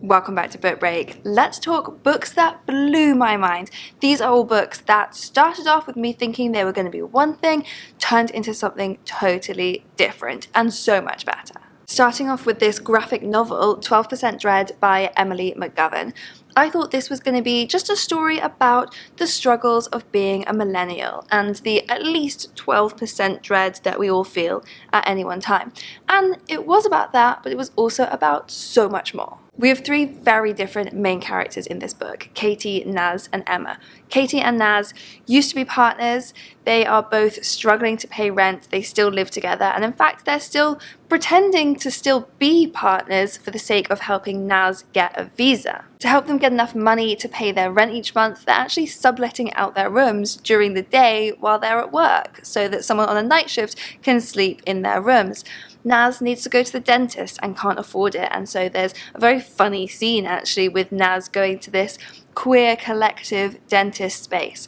Welcome back to Book Break. Let's talk books that blew my mind. These are all books that started off with me thinking they were going to be one thing, turned into something totally different and so much better. Starting off with this graphic novel, 12% Dread by Emily McGovern. I thought this was going to be just a story about the struggles of being a millennial and the at least 12% dread that we all feel at any one time. And it was about that, but it was also about so much more. We have three very different main characters in this book, Katie, Naz, and Emma. Katie and Naz used to be partners. They are both struggling to pay rent. They still live together. And in fact, they're still pretending to still be partners for the sake of helping Naz get a visa. To help them get enough money to pay their rent each month, they're actually subletting out their rooms during the day while they're at work so that someone on a night shift can sleep in their rooms. Naz needs to go to the dentist and can't afford it, and so there's a very funny scene actually with Naz going to this queer collective dentist space.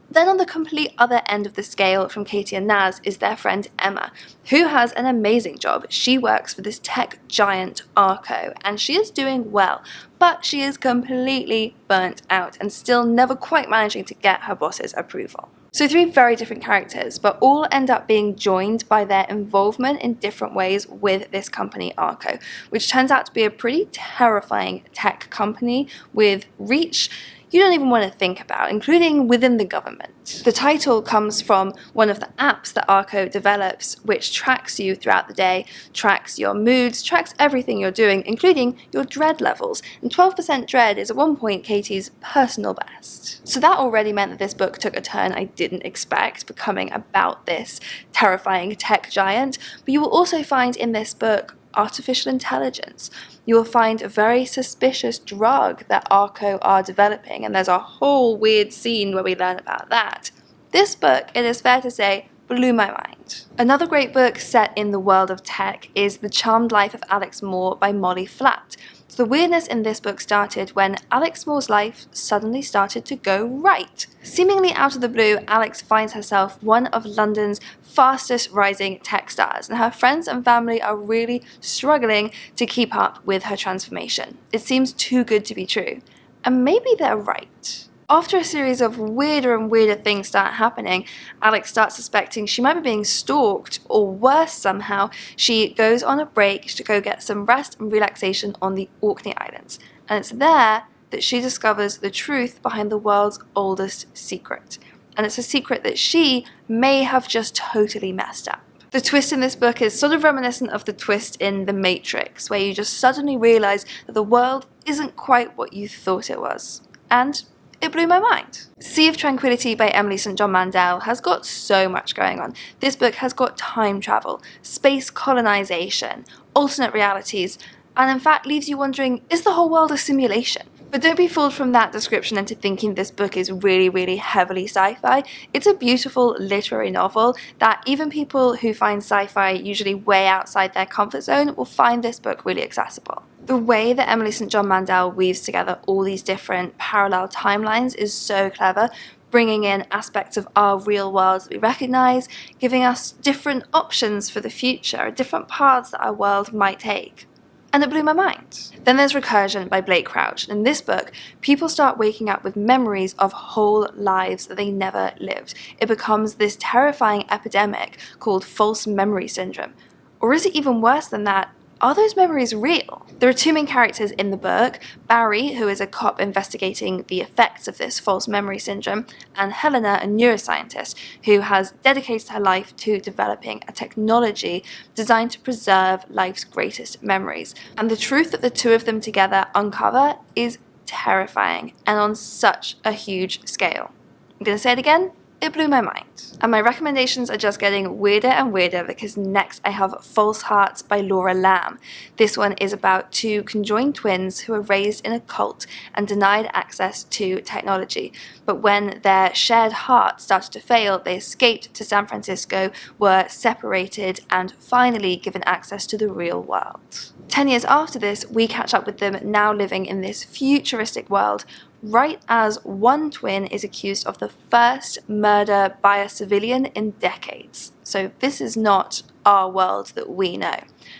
Then on the complete other end of the scale from Katie and Naz is their friend Emma, who has an amazing job. She works for this tech giant Arco, and she is doing well, but she is completely burnt out and still never quite managing to get her boss's approval. So three very different characters, but all end up being joined by their involvement in different ways with this company Arco, which turns out to be a pretty terrifying tech company with reach you don't even want to think about, including within the government. The title comes from one of the apps that Arco develops, which tracks you throughout the day, tracks your moods, tracks everything you're doing, including your dread levels. And 12% dread is at one point Katie's personal best. So that already meant that this book took a turn I didn't expect, becoming about this terrifying tech giant. But you will also find in this book artificial intelligence. You will find a very suspicious drug that Arco are developing, and there's a whole weird scene where we learn about that. This book, it is fair to say, blew my mind. Another great book set in the world of tech is The Charmed Life of Alex Moore by Molly Flatt. The weirdness in this book started when Alex Moore's life suddenly started to go right. Seemingly out of the blue, Alex finds herself one of London's fastest rising tech stars, and her friends and family are really struggling to keep up with her transformation. It seems too good to be true. And maybe they're right. After a series of weirder and weirder things start happening, Alex starts suspecting she might be being stalked, or worse somehow, she goes on a break to go get some rest and relaxation on the Orkney Islands. And it's there that she discovers the truth behind the world's oldest secret. And it's a secret that she may have just totally messed up. The twist in this book is sort of reminiscent of the twist in The Matrix, where you just suddenly realize that the world isn't quite what you thought it was. And it blew my mind. Sea of Tranquility by Emily St. John Mandel has got so much going on. This book has got time travel, space colonization, alternate realities, and in fact leaves you wondering, is the whole world a simulation? But don't be fooled from that description into thinking this book is really, really heavily sci-fi. It's a beautiful literary novel that even people who find sci-fi usually way outside their comfort zone will find this book really accessible. The way that Emily St. John Mandel weaves together all these different parallel timelines is so clever, bringing in aspects of our real world that we recognize, giving us different options for the future, different paths that our world might take. And it blew my mind. Then there's Recursion by Blake Crouch. In this book, people start waking up with memories of whole lives that they never lived. It becomes this terrifying epidemic called false memory syndrome. Or is it even worse than that? Are those memories real? There are two main characters in the book, Barry, who is a cop investigating the effects of this false memory syndrome, and Helena, a neuroscientist, who has dedicated her life to developing a technology designed to preserve life's greatest memories. And the truth that the two of them together uncover is terrifying, and on such a huge scale. I'm going to say it again. It blew my mind. And my recommendations are just getting weirder and weirder because next I have False Hearts by Laura Lamb. This one is about two conjoined twins who were raised in a cult and denied access to technology. But when their shared heart started to fail, they escaped to San Francisco, were separated, and finally given access to the real world. 10 years after this, we catch up with them now living in this futuristic world, right as one twin is accused of the first murder by a civilian in decades. So this is not our world that we know.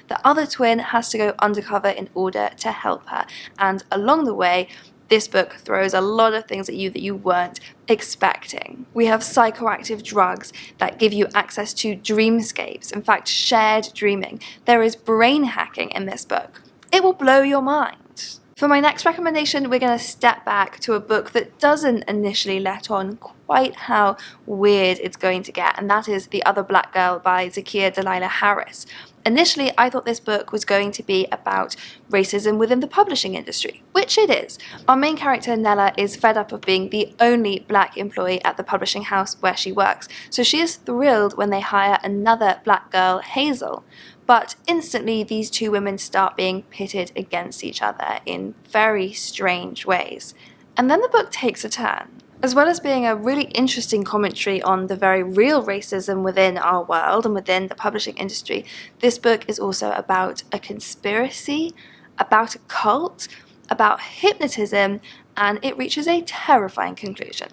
The other twin has to go undercover in order to help her, and along the way, this book throws a lot of things at you that you weren't expecting. We have psychoactive drugs that give you access to dreamscapes, in fact, shared dreaming. There is brain hacking in this book. It will blow your mind. For my next recommendation, we're going to step back to a book that doesn't initially let on quite how weird it's going to get, and that is The Other Black Girl by Zakiya Dalila Harris. Initially, I thought this book was going to be about racism within the publishing industry, which it is. Our main character, Nella, is fed up of being the only black employee at the publishing house where she works, so she is thrilled when they hire another black girl, Hazel. But instantly, these two women start being pitted against each other in very strange ways. And then the book takes a turn. As well as being a really interesting commentary on the very real racism within our world and within the publishing industry, this book is also about a conspiracy, about a cult, about hypnotism, and it reaches a terrifying conclusion.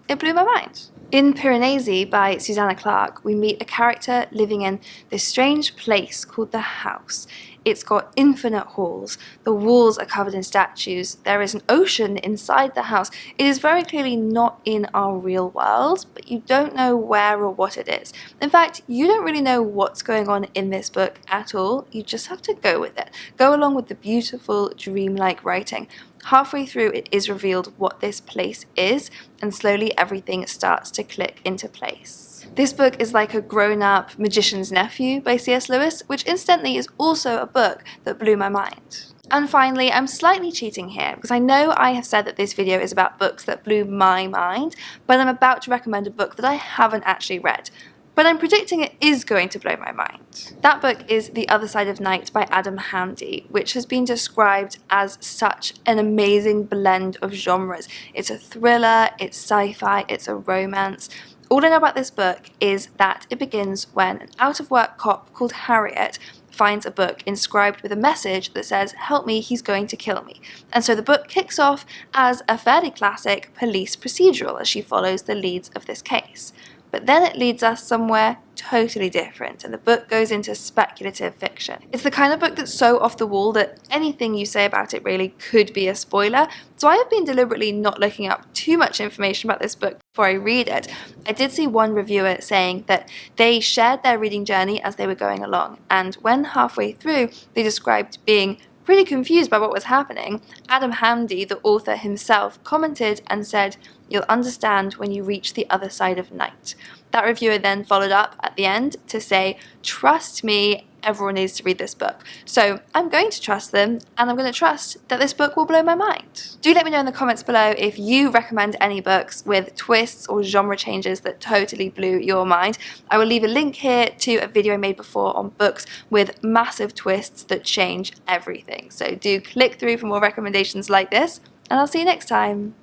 It blew my mind. In Piranesi by Susanna Clarke, we meet a character living in this strange place called the House. It's got infinite halls, the walls are covered in statues, there is an ocean inside the house. It is very clearly not in our real world, but you don't know where or what it is. In fact, you don't really know what's going on in this book at all, you just have to go with it. Go along with the beautiful, dreamlike writing. Halfway through, it is revealed what this place is, and slowly everything starts to click into place. This book is like a grown-up Magician's Nephew by C.S. Lewis, which incidentally is also a book that blew my mind. And finally, I'm slightly cheating here, because I know I have said that this video is about books that blew my mind, but I'm about to recommend a book that I haven't actually read. But I'm predicting it is going to blow my mind. That book is The Other Side of Night by Adam Hamdy, which has been described as such an amazing blend of genres. It's a thriller, it's sci-fi, it's a romance. All I know about this book is that it begins when an out-of-work cop called Harriet finds a book inscribed with a message that says, "Help me, he's going to kill me." And so the book kicks off as a fairly classic police procedural as she follows the leads of this case. But then it leads us somewhere totally different, and the book goes into speculative fiction. It's the kind of book that's so off the wall that anything you say about it really could be a spoiler, so I have been deliberately not looking up too much information about this book before I read it. I did see one reviewer saying that they shared their reading journey as they were going along, and when halfway through they described being pretty confused by what was happening, Adam Hamdy, the author himself, commented and said, "You'll understand when you reach the other side of night." That reviewer then followed up at the end to say, "Trust me, everyone needs to read this book." So I'm going to trust them, and I'm going to trust that this book will blow my mind. Do let me know in the comments below if you recommend any books with twists or genre changes that totally blew your mind. I will leave a link here to a video I made before on books with massive twists that change everything. So do click through for more recommendations like this, and I'll see you next time.